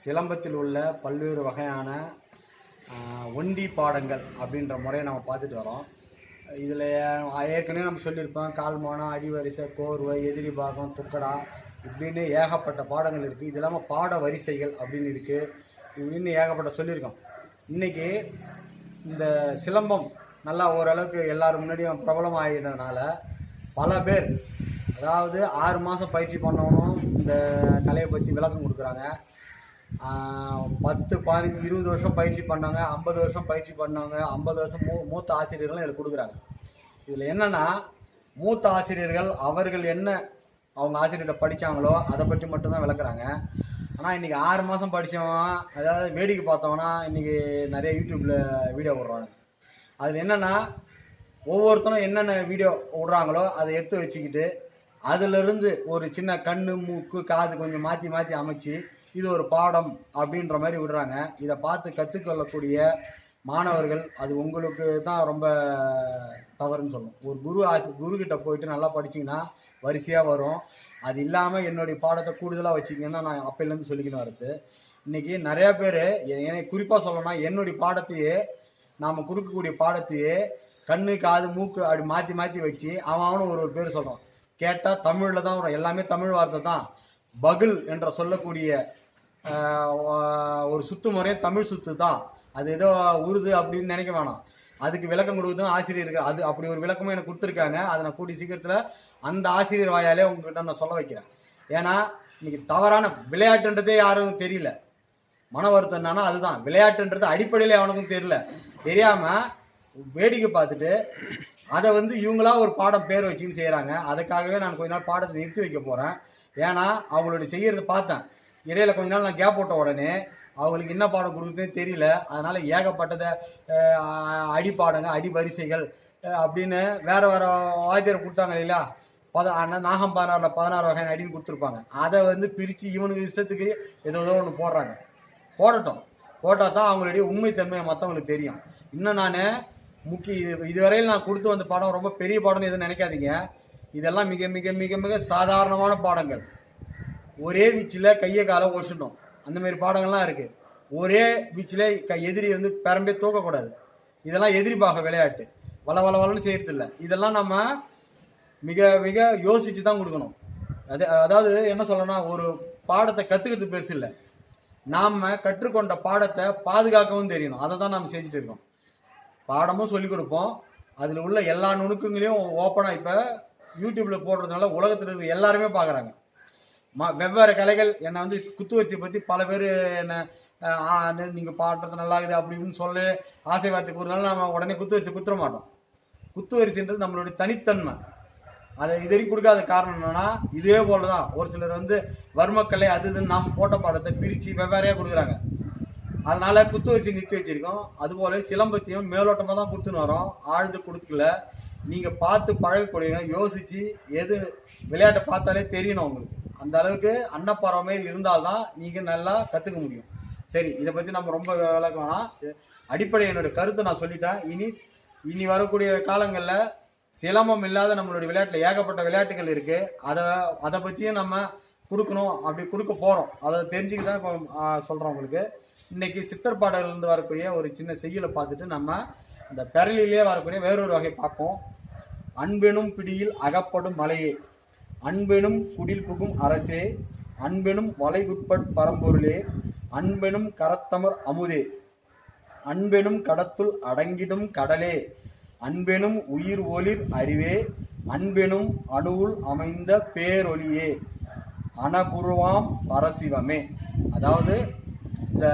சிலம்பத்தில் உள்ள பல்வேறு வகையான ஒண்டி பாடங்கள் அப்படின்ற முறையை நம்ம பார்த்துட்டு வரோம். இதில் ஏற்கனவே நம்ம சொல்லியிருப்போம், கால்மானம், அடிவரிசை, கோர்வை, எதிரி பாகம், துக்கடா இப்படின்னு ஏகப்பட்ட பாடங்கள் இருக்குது. இது இல்லாமல் பாட வரிசைகள் அப்படின்னு இருக்குது. இப்படின்னு ஏகப்பட்ட சொல்லியிருக்கோம். இன்றைக்கி இந்த சிலம்பம் நல்லா ஓரளவுக்கு எல்லோரும் முன்னாடியும் பிரபலம் ஆகிட்டதுனால பல பேர், அதாவது 6 மாதம் பயிற்சி பண்ணவனும் இந்த கலையை பற்றி விளக்கம் கொடுக்குறாங்க. 10, 15, 20 வருஷம் பயிற்சி பண்ணாங்க, 50 வருஷம் பயிற்சி பண்ணவங்க, 50 வருஷம் மூத்த ஆசிரியர்களும் இதில் கொடுக்குறாங்க. இதில் என்னென்னா, மூத்த ஆசிரியர்கள் அவர்கள் என்ன அவங்க ஆசிரியர்கிட்ட படித்தாங்களோ அதை பற்றி மட்டும்தான் விளக்குறாங்க. ஆனால் இன்றைக்கி 6 மாதம் படித்தவன், அதாவது வேடிக்கை பார்த்தவனா இன்றைக்கி நிறைய யூடியூப்பில் வீடியோ விடுறாங்க. அதில் என்னென்னா, ஒவ்வொருத்தரும் என்னென்ன வீடியோ விடுறாங்களோ அதை எடுத்து வச்சுக்கிட்டு அதிலிருந்து ஒரு சின்ன கண்ணு, மூக்கு, காது கொஞ்சம் மாற்றி மாற்றி அமைச்சு இது ஒரு பாடம் அப்படின்ற மாதிரி விடுறாங்க. இதை பார்த்து கற்றுக்கொள்ளக்கூடிய மாணவர்கள் அது உங்களுக்கு தான் ரொம்ப தவறுன்னு சொல்லணும். ஒரு குருக்கிட்ட போயிட்டு நல்லா படிச்சிங்கன்னா வரிசையாக வரும். அது இல்லாமல் என்னுடைய பாடத்தை கூடுதலாக வச்சுக்கிங்கன்னா நான் அப்பையிலேருந்து சொல்லிக்கணும் வருது. இன்றைக்கி நிறையா பேர் எனக்கு குறிப்பாக சொல்லணும்னா, என்னுடைய பாடத்தையே நாம் கொடுக்கக்கூடிய பாடத்தையே கண்ணு, காது, மூக்கு அப்படி மாற்றி மாற்றி வச்சு அவனும் ஒரு பேர் சொல்கிறான். கேட்டால் தமிழில் தான் வரும், எல்லாமே தமிழ் வார்த்தை தான். பகுல் என்ற சொல்லக்கூடிய ஒரு சுத்து முறையே தமிழ் சுத்து தான். அது ஏதோ உருது அப்படின்னு நினைக்க வேணாம். அதுக்கு விளக்கம் கொடுக்குறதுன்னு ஆசிரியர் இருக்கு. அது அப்படி ஒரு விளக்கமும் எனக்கு கொடுத்துருக்காங்க. அதை நான் கூடிய சீக்கிரத்தில் அந்த ஆசிரியர் வாயாலே உங்ககிட்ட நான் சொல்ல வைக்கிறேன். ஏன்னா இன்னைக்கு தவறான விளையாட்டுன்றதே யாரும் தெரியல. மன வருத்தம் என்னன்னா அதுதான், விளையாட்டுன்றது அடிப்படையில் அவனுக்கும் தெரியல. தெரியாமல் வேடிக்கை பார்த்துட்டு அதை இவங்களா ஒரு பாடம் பேர் வச்சுன்னு செய்கிறாங்க. அதுக்காகவே நான் கொஞ்ச நாள் பாடத்தை நிறுத்தி வைக்க போகிறேன். ஏன்னா அவங்களுடைய செய்கிறத பார்த்தேன். இடையில கொஞ்ச நாள் நான் கேப் போட்ட உடனே அவங்களுக்கு என்ன பாடம் கொடுக்குறதுன்னு தெரியல. அதனால் ஏகப்பட்டதை அடி பாடங்க, அடி வரிசைகள் அப்படின்னு வேறு வேறு வாத்தியார் கொடுத்தாங்க இல்லையா. நாகம் 16 வகையான அடின்னு கொடுத்துருப்பாங்க. அதை பிரித்து இவனுக்கு இஷ்டத்துக்கு ஏதோ ஒன்று போடுறாங்க. போட்டால் தான் அவங்களுடைய உண்மைத்தன்மையை மற்றவங்களுக்கு தெரியும். இன்னும் நான் இதுவரையில் நான் கொடுத்து வந்த பாடம் ரொம்ப பெரிய பாடம்னு எதுவும் நினைக்காதீங்க. இதெல்லாம் மிக மிக மிக மிக சாதாரணமான பாடங்கள். ஒரே வீச்சில் கையை காலை ஒழிச்சிட்டோம், அந்த மாதிரி பாடங்கள்லாம் இருக்குது. ஒரே வீச்சில் எதிரி பெரம்பே தூக்கக்கூடாது. இதெல்லாம் எதிரி பாக விளையாட்டு, வளன்னு செய்யறதில்லை. இதெல்லாம் நம்ம மிக மிக யோசித்து தான் கொடுக்கணும். அதாவது என்ன சொல்லணும்னா, ஒரு பாடத்தை கற்றுக்கிறது பெருசு இல்லை, நாம் கற்றுக்கொண்ட பாடத்தை பாதுகாக்கவும் தெரியணும். அதை தான் நம்ம செஞ்சுட்டு இருக்கோம். பாடமும் சொல்லிக் கொடுப்போம், அதில் உள்ள எல்லா நுணுக்கங்களையும் ஓப்பனாக இப்போ யூடியூப்பில் போடுறதுனால உலகத்தில் இருக்கிற எல்லாருமே பார்க்குறாங்க. வெவ்வேறு கலைகள் என்னை குத்துவரிசையை பற்றி பல பேர் என்ன நீங்கள் பாடுறது நல்லா இருக்குது அப்படின்னு சொல்லி ஆசை வார்த்தை கூறுனாலும் நம்ம உடனே குத்துவரிசை குத்துற மாட்டோம். குத்துவரிசைன்றது நம்மளுடைய தனித்தன்மை. அதை இதுவரைக்கும் கொடுக்காத காரணம் என்னன்னா, இதே போல தான் ஒரு சிலர் வர்மக்கலை அது இதுன்னு நாம் போட்ட பாடத்தை பிரித்து வெவ்வேறையாக கொடுக்குறாங்க. அதனால குத்துவரிசை நிறுத்தி வச்சிருக்கோம். அதுபோல சிலம்பத்தையும் மேலோட்டமாக தான் கொடுத்துன்னு வரோம், ஆழ்ந்து கொடுக்கல. நீங்கள் பார்த்து பழகக்கூடிய யோசித்து எது விளையாட்டை பார்த்தாலே தெரியணும் உங்களுக்கு. அந்த அளவுக்கு அன்னப்பறவை இருந்தால்தான் நீங்கள் நல்லா கற்றுக்க முடியும். சரி, இதை பற்றி நம்ம ரொம்ப விளக்க வேணாம். அடிப்படை என்னுடைய கருத்தை நான் சொல்லிட்டேன். இனி வரக்கூடிய காலங்களில் சிலம்பம் இல்லாத நம்மளுடைய விளையாட்டில் ஏகப்பட்ட விளையாட்டுகள் இருக்குது. அதை பற்றியும் நம்ம கொடுக்கணும், அப்படி கொடுக்க போகிறோம். அதை தெரிஞ்சுக்க தான் இப்போ சொல்கிறோம் உங்களுக்கு. இன்றைக்கி சித்தர் பாடல்லேருந்து வரக்கூடிய ஒரு சின்ன செய்யலை பார்த்துட்டு நம்ம இந்த பெரலிலே வரக்கூடிய வேறொரு வகை பார்ப்போம். அன்பெனும் பிடியில் அகப்படும் மலையே, அன்பெனும் குடில் புகும் அரசே, அன்பெனும் வளைகுட்பட் பரம்பொருளே, அன்பெனும் கரத்தமர் அமுதே, அன்பெனும் கடத்துள் அடங்கிடும் கடலே, அன்பெனும் உயிர் ஒளிர் அறிவே, அன்பெனும் அணுவுள் அமைந்த பேரொலியே, அனபுருவாம் பரசிவமே. அதாவது இந்த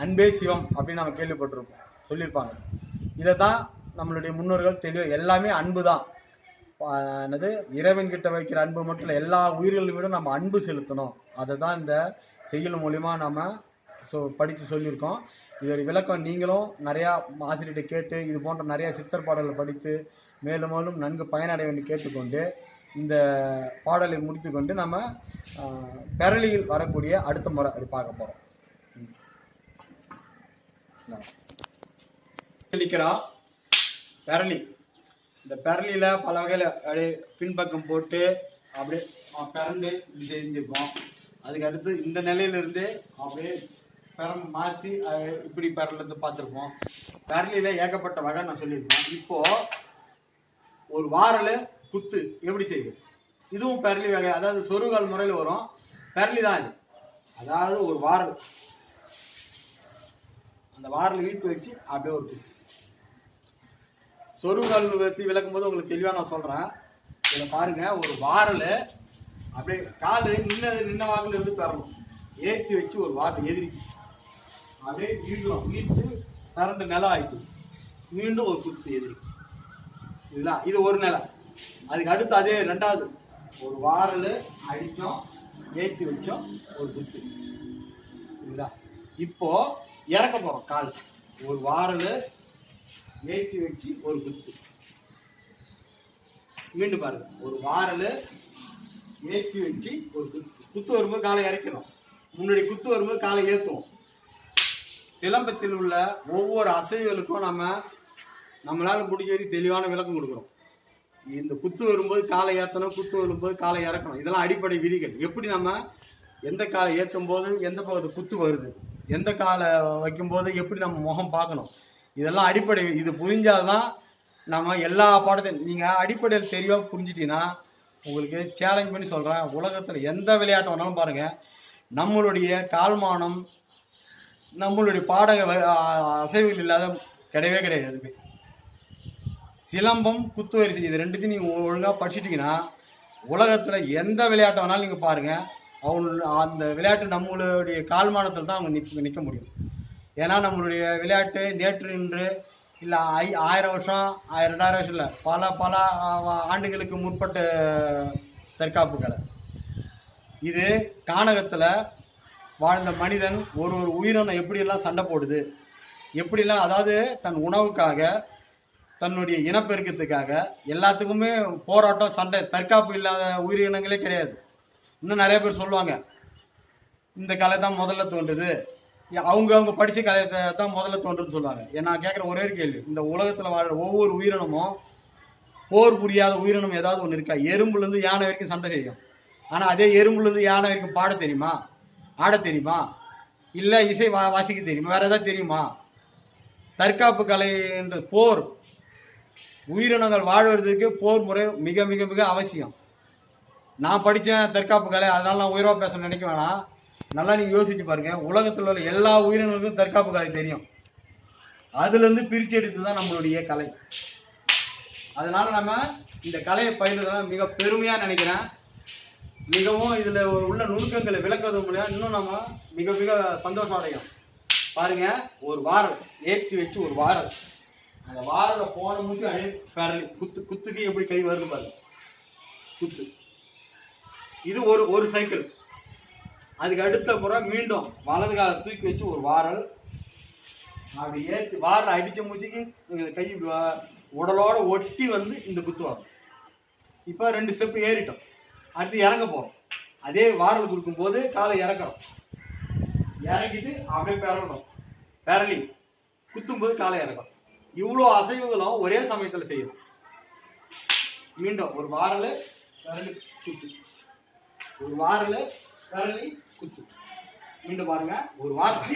அன்பே சிவம் அப்படின்னு நம்ம கேள்விப்பட்டிருப்போம், சொல்லியிருப்பாங்க. இதை தான் நம்மளுடைய முன்னோர்கள் தெளிவாக எல்லாமே அன்பு தான். என்னது, இறைவன் கிட்ட வைக்கிற அன்பு மட்டும் இல்லை, எல்லா உயிர்களை விட நம்ம அன்பு செலுத்தணும். அதை தான் இந்த செய்யுள் மூலிமா நம்ம படித்து சொல்லியிருக்கோம். இதோடைய விளக்கம் நீங்களும் நிறையா ஆசிரியர்கிட்ட கேட்டு இது போன்ற நிறையா சித்தர் பாடல்களை படித்து மேலும் மேலும் நன்கு பயனடைய வேண்டி கேட்டுக்கொண்டு இந்த பாடலை முடித்து கொண்டு நம்ம பெரளியில் வரக்கூடிய அடுத்த முறை அப்படி பார்க்க போகிறோம். பெரளி, இந்த பெரளியில் பல வகையில் அப்படியே பின்பக்கம் போட்டு அப்படியே பிறந்து இப்படி செஞ்சுருக்கோம். அதுக்கு அடுத்து இந்த நிலையிலிருந்து அப்படியே பெரம் மாற்றி இப்படி பெரலத்தை பார்த்துருப்போம். பெரலில் ஏகப்பட்ட வகை நான் சொல்லியிருப்பேன். இப்போ ஒரு வாரல் குத்து எப்படி செய்யுது, இதுவும் பெரலி வகை. அதாவது சொருகால் முறையில் வரும், பெரலி தான் இது. அதாவது ஒரு வாரல், அந்த வாரல் இழுத்து வச்சு அப்படியே ஒரு குத்து. சொருகால் பற்றி விளக்கும் போது உங்களுக்கு தெளிவாக நான் சொல்கிறேன். இதை பாருங்க, ஒரு வாரல் அப்படியே காலு நின்ன வாக்கில் இருந்து பெறணும், ஏற்றி வச்சு ஒரு வாரல் எதிரி அப்படியே ஈழ்கிறோம், ஈர்த்து கரண்டு நிலம் ஆயிடுச்சு, மீண்டும் ஒரு குத்து எதிரி. இதுதான் இது ஒரு நிலை. அதுக்கு அடுத்து அதே ரெண்டாவது ஒரு வாரல் அடித்தோம், ஏற்றி வச்சோம், ஒரு குத்து. இதுதான் இப்போ இறக்க போகிறோம். கால் ஒரு வாரல் ஏற்றி வச்சு ஒரு குத்து. மீண்டும் பாருங்க, ஒரு வாரல் ஏற்றி வச்சு ஒரு குத்து. குத்து வரும்போது காலை இறக்கணும், முன்னாடி குத்து வரும்போது காலை ஏற்றுவோம். சிலம்பத்தில் உள்ள ஒவ்வொரு அசைவுகளுக்கும் நம்மளால முடிஞ்ச வரைக்கும் தெளிவான விளக்கம் கொடுக்குறோம். இந்த குத்து வரும்போது காலை ஏற்றணும், குத்து வரும்போது காலை இறக்கணும். இதெல்லாம் அடிப்படை விதிகள். எப்படி நம்ம எந்த காலை ஏற்றும் போது எந்த பக்கத்து குத்து வருது, எந்த காலை வைக்கும்போது எப்படி நம்ம முகம் பார்க்கணும், இதெல்லாம் அடிப்படை. இது புரிஞ்சால்தான் நம்ம எல்லா பாடத்தையும் நீங்கள் அடிப்படையில் தெளிவாக புரிஞ்சிட்டீங்கன்னா, உங்களுக்கு சேலஞ்ச் பண்ணி சொல்கிறேன், உலகத்தில் எந்த விளையாட்டு வேணாலும் பாருங்கள், நம்மளுடைய கால்மானம் நம்மளுடைய அசைவுகள் இல்லாத கிடையவே கிடையாது. எதுவுமே சிலம்பம் குத்து வரிசை இது ரெண்டுத்தையும் நீங்கள் ஒழுங்காக படிச்சுட்டிங்கன்னா உலகத்தில் எந்த விளையாட்டை வேணாலும் நீங்கள் பாருங்கள், அந்த விளையாட்டு நம்மளுடைய கால்மானத்தில் தான் அவங்க நிற்க முடியும். ஏன்னா நம்மளுடைய விளையாட்டு நேற்று இன்று இல்லை 1000 வருஷம் 2000 வருஷம் இல்லை, பல ஆண்டுகளுக்கு முற்பட்ட தற்காப்பு கலை இது. கானகத்தில் வாழ்ந்த மனிதன் ஒரு உயிரினம் எப்படியெல்லாம் சண்டை போடுது, எப்படிலாம், அதாவது தன் உணவுக்காக, தன்னுடைய இனப்பெருக்கத்துக்காக, எல்லாத்துக்குமே போராட்டம், சண்டை. தற்காப்பு இல்லாத உயிரினங்களே கிடையாது. இன்னும் நிறைய பேர் சொல்லுவாங்க இந்த கலை தான் முதல்ல தோன்றுது, அவங்க படித்த கலை தான் முதல்ல தோன்றுன்னு சொல்லுவாங்க. நான் கேட்குற ஒரே கேள்வி, இந்த உலகத்தில் வாழ்கிற ஒவ்வொரு உயிரினமும் போர் புரியாத உயிரினம் ஏதாவது ஒன்று இருக்கா? எறும்புலேருந்து யானை வரைக்கும் சண்டை செய்யும். ஆனால் அதே எறும்புலேருந்து யானை வரைக்கும் பாட தெரியுமா, ஆட தெரியுமா, இல்லை இசை வாசிக்க தெரியுமா, வேற ஏதாவது தெரியுமா? தற்காப்பு கலை என்ற போர், உயிரினங்கள் வாழ்வதற்கு போர் முறை மிக மிக மிக அவசியம். நான் படித்தேன் தற்காப்பு கலை, அதனால நான் உயிரோக பேச நினைக்க வேணாம். நல்லா நீங்கள் யோசிச்சு பாருங்க, உலகத்தில் உள்ள எல்லா உயிரினங்களுக்கும் தற்காப்பு கலை தெரியும். அதுலேருந்து பிரித்து எடுத்து தான் நம்மளுடைய கலை. அதனால நம்ம இந்த கலையை பயிலுறதுலாம் மிக பெருமையாக நினைக்கிறேன். மிகவும் இதில் உள்ள நுணுக்கங்களை விளக்குறது மூலியம் இன்னும் நம்ம மிக மிக சந்தோஷம் அடையும். பாருங்க, ஒரு வாரல் ஏற்றி வச்சு ஒரு வாரல், அந்த வாரலை போன முடிச்சு அழி பெரலி குத்துக்கு எப்படி கை வருது பாருங்க, குத்து. இது ஒரு சைக்கிள். அதுக்கு அடுத்த புறம் மீண்டும் வலது காலை தூக்கி வச்சு ஒரு வாரல் அப்படி ஏற்றி வாரல் அடித்த மூச்சுக்கு கை உடலோட ஒட்டி வந்து இந்த குத்துவாங்க. இப்போ 2 ஸ்டெப்பு ஏறிட்டோம், அடுத்து இறங்க போகிறோம். அதே வாரல் கொடுக்கும்போது காலை இறக்குறோம், இறக்கிட்டு அப்படியே பெறணும், பெரலி குத்தும்போது காலை இறக்குறோம். இவ்வளோ அசைவுகளும் ஒரே சமயத்தில் செய்யணும். மீண்டும் ஒரு வாரல் பெரலி குத்து, ஒரு வாரல் பெரலி குத்து. மீண்டும் பாருங்க, ஒரு வாரல்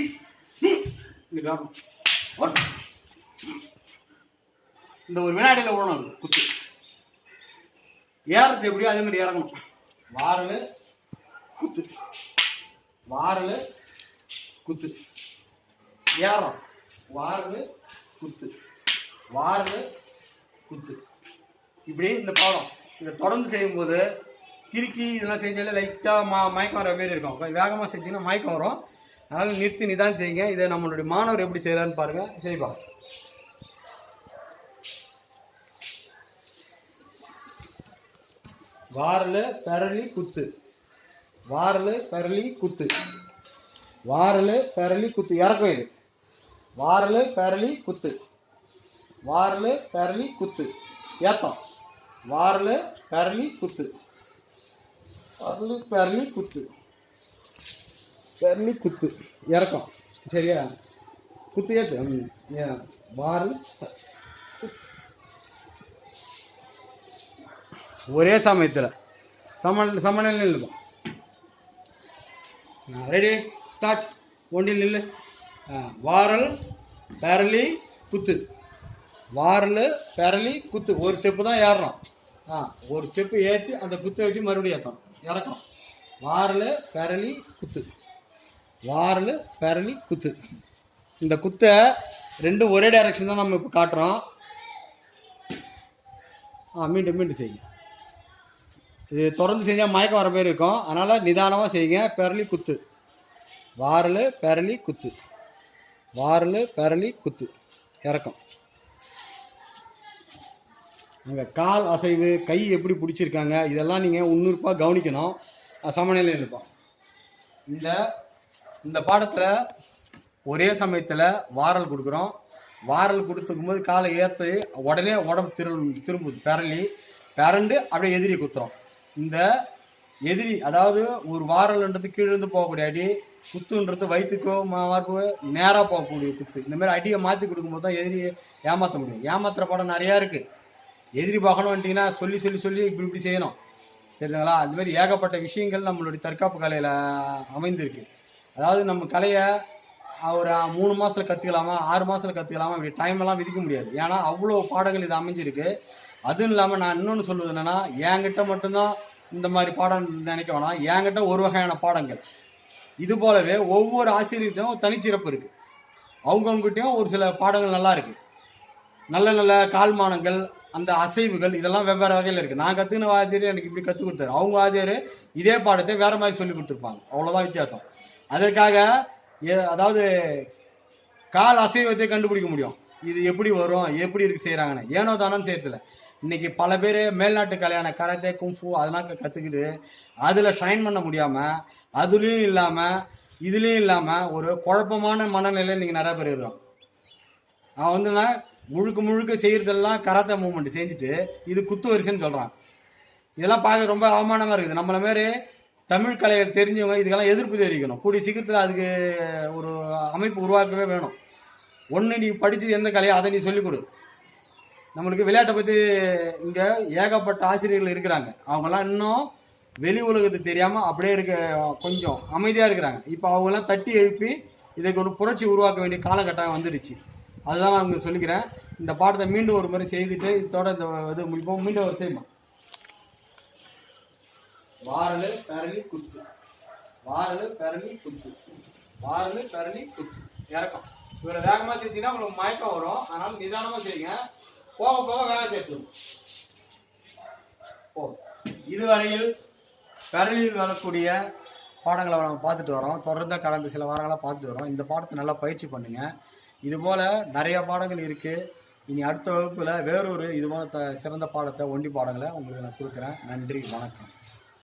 இந்த ஒரு வினாடியில் விடணும் குத்து. ஏறது எப்படியோ அதே மாதிரி இறங்கணும். வாரல் குத்து, வாரல் குத்து, ஏறம், வாரல் குத்து, வாரல் குத்து. இப்படி இந்த பாடம் இதை தொடர்ந்து செய்யும்போது கிறுக்கி இதெல்லாம் செஞ்சாலே லைட்டாக மயக்கம் வர மாரி இருக்கும். கொஞ்சம் வேகமாக செஞ்சீங்கன்னா மயக்கம் வரும். அதனால் நிறுத்தி நிதான் செய்யுங்க. இதை நம்மளுடைய மாணவர் எப்படி செய்கிறான்னு பாருங்கள், செய்வாங்க. வாரல் பெரலி குத்து, வாரல் பெரலி குத்து, வாரல் பெரலி குத்து, இறக்கம். இது வாரல் பெரலி குத்து, வாரல் பெரலி குத்து, ஏத்தம், வாரல் பெரலி குத்து, வாரல் பெரலி குத்து, பெரலி குத்து, இறக்கம். சரியா? குத்து ஏத்து, வாரல் ஒரே சமயத்தில் சமநிலையில் இருக்கும். Ready start. ஒன்றில் நில்லு. வாரல் பெரலி குத்து. வாரல் பெரலி குத்து. ஒரு ஸ்டெப்பு தான் ஏறுறோம். ஒரு ஸ்டெப்பு ஏற்றி அந்த குத்தை வச்சு மறுபடியும் ஏற்றணும், இறக்கணும். வாரல் பெரலி குத்து. வாரல் பெரலி குத்து. இந்த குத்தை ரெண்டும் ஒரே டைரக்ஷன் தான் நம்ம இப்போ காட்டுறோம். மீண்டும் மீண்டும் செய்யுங்க. இது தொடர்ந்து செஞ்சால் மயக்கம் வர பேர் இருக்கும், அதனால் நிதானமாக செய்யுங்க. பெரலி குத்து. வாரல் பெரலி குத்து. வாரல் பெரலி குத்து. இறக்கம். அங்கே கால் அசைவு, கை எப்படி பிடிச்சிருக்காங்க, இதெல்லாம் நீங்கள் உன்னிப்பாக கவனிக்கணும். சமநிலையில் இருப்போம். இந்த பாடத்தில் ஒரே சமயத்தில் வாரல் கொடுக்குறோம். வாரல் கொடுத்துக்கும் போது காலை ஏற்று உடனே உடம்பு திரும்புது. பெரண்டு அப்படியே எதிரி குத்துறோம். இந்த எதிரி, அதாவது ஒரு வாரல்ன்றது கீழிருந்து போகக்கூடிய அடி, குத்துன்றது வயிற்றுக்கோ மார்போ நேராக போகக்கூடிய குத்து. இந்த மாதிரி அடியை மாற்றி கொடுக்கும்போது தான் எதிரியை ஏமாற்ற முடியும். ஏமாத்துற படம் நிறையா இருக்குது. எதிரி பார்க்கணும் வந்துட்டிங்கன்னா சொல்லி சொல்லி சொல்லி இப்படி செய்யணும், சரிங்களா? அந்த மாதிரி ஏகப்பட்ட விஷயங்கள் நம்மளுடைய தற்காப்பு கலையில் அமைந்திருக்கு. அதாவது நம்ம கலையை ஒரு 3 மாதத்தில் கற்றுக்கலாமா, 6 மாதத்தில் கற்றுக்கலாமா, இப்படி டைமெல்லாம் விதிக்க முடியாது. ஏன்னா அவ்வளோ பாடங்கள் இது அமைஞ்சிருக்கு. அதுவும் இல்லாமல் நான் இன்னொன்று சொல்வது என்னென்னா, என்கிட்ட மட்டும்தான் இந்த மாதிரி பாடம் நினைக்க வேணாம். என்கிட்ட ஒரு வகையான பாடங்கள். இது போலவே ஒவ்வொரு ஆசிரியர்கிட்டையும் தனிச்சிறப்பு இருக்குது. அவங்கவுங்ககிட்டையும் ஒரு சில பாடங்கள் நல்லா இருக்குது. நல்ல நல்ல கால்மானங்கள், அந்த அசைவுகள், இதெல்லாம் வெவ்வேறு வகையில் இருக்குது. நான் கற்றுக்கின ஆசிரியர் எனக்கு இப்படி கற்றுக் கொடுத்தாரு, அவங்க ஆசிரியர் இதே பாடத்தை வேறு மாதிரி சொல்லி கொடுத்துருப்பாங்க. அவ்வளோதான் வித்தியாசம். அதற்காக அதாவது கால் அசைவத்தை கண்டுபிடிக்க முடியும். இது எப்படி வரும், எப்படி இருக்கு செய்கிறாங்கன்னு ஏனோ தானோன்னு செய்யறதில்ல. இன்றைக்கி பல பேர் மேல்நாட்டு கலையான கராத்தே, கும்ஃபு அதெல்லாம் கற்றுக்கிட்டு அதில் ஷைன் பண்ண முடியாமல், அதுலேயும் இல்லாமல் இதுலேயும் இல்லாமல் ஒரு குழப்பமான மனநிலையில் இன்றைக்கி நிறைய பேர் இருக்கிறோம். அவன் வந்துன்னா முழுக்க செய்கிறதெல்லாம் கராத்தே மூவ்மெண்ட் செஞ்சுட்டு இது குத்து வரிசைன்னு சொல்கிறான். இதெல்லாம் பார்க்க ரொம்ப அவமானமாக இருக்குது. நம்மள மாரி தமிழ் கலையை தெரிஞ்சவங்க இதுக்கெல்லாம் எதிர்ப்பு தெரிவிக்கணும். கூடிய சீக்கிரத்தில் அதுக்கு ஒரு அமைப்பு உருவாக்கவே வேணும். ஒன்று நீ படித்தது எந்த கலையோ அதை நீ சொல்லிக் கொடு. நம்மளுக்கு விளையாட்டை பற்றி இங்கே ஏகப்பட்ட ஆசிரியர்கள் இருக்கிறாங்க. அவங்கெல்லாம் இன்னும் வெளி உலகத்தை தெரியாமல் அப்படியே கொஞ்சம் அமைதியாக இருக்கிறாங்க. இப்போ அவங்கெல்லாம் தட்டி எழுப்பி இதுக்கு ஒரு புரட்சி உருவாக்க வேண்டிய காலகட்டம் வந்துடுச்சு. அதுதான் நான் உங்களுக்கு சொல்லிக்கிறேன். இந்த பாடத்தை மீண்டும் ஒரு முறை செய்துட்டு இதோட இந்த இது முடிப்போம். மீண்டும் ஒரு செய்வோம். வாரல் பெரலி குத்து. வாரல் பெரலி குத்து. வாரல் பெரலி குத்து. இறக்கம். இவரை வேகமாக செஞ்சீங்கன்னா உங்களுக்கு மயக்கம் வரும். அதனால நிதானமாக செய்யுங்க. போக போக வேலை பேசுவோம். இதுவரையில் பெரலியில் வரக்கூடிய பாடங்களை நம்ம பார்த்துட்டு வரோம். தொடர்ந்து கடந்த சில வாரங்களாக பார்த்துட்டு வரோம். இந்த பாடத்தை நல்லா பயிற்சி பண்ணுங்க. இதுபோல் நிறைய பாடங்கள் இருக்குது. இனி அடுத்த வகுப்பில் வேறொரு இதுபோல் சிறந்த பாடத்தை, ஒண்டி பாடங்களை உங்களுக்கு நான் கொடுக்குறேன். நன்றி, வணக்கம்.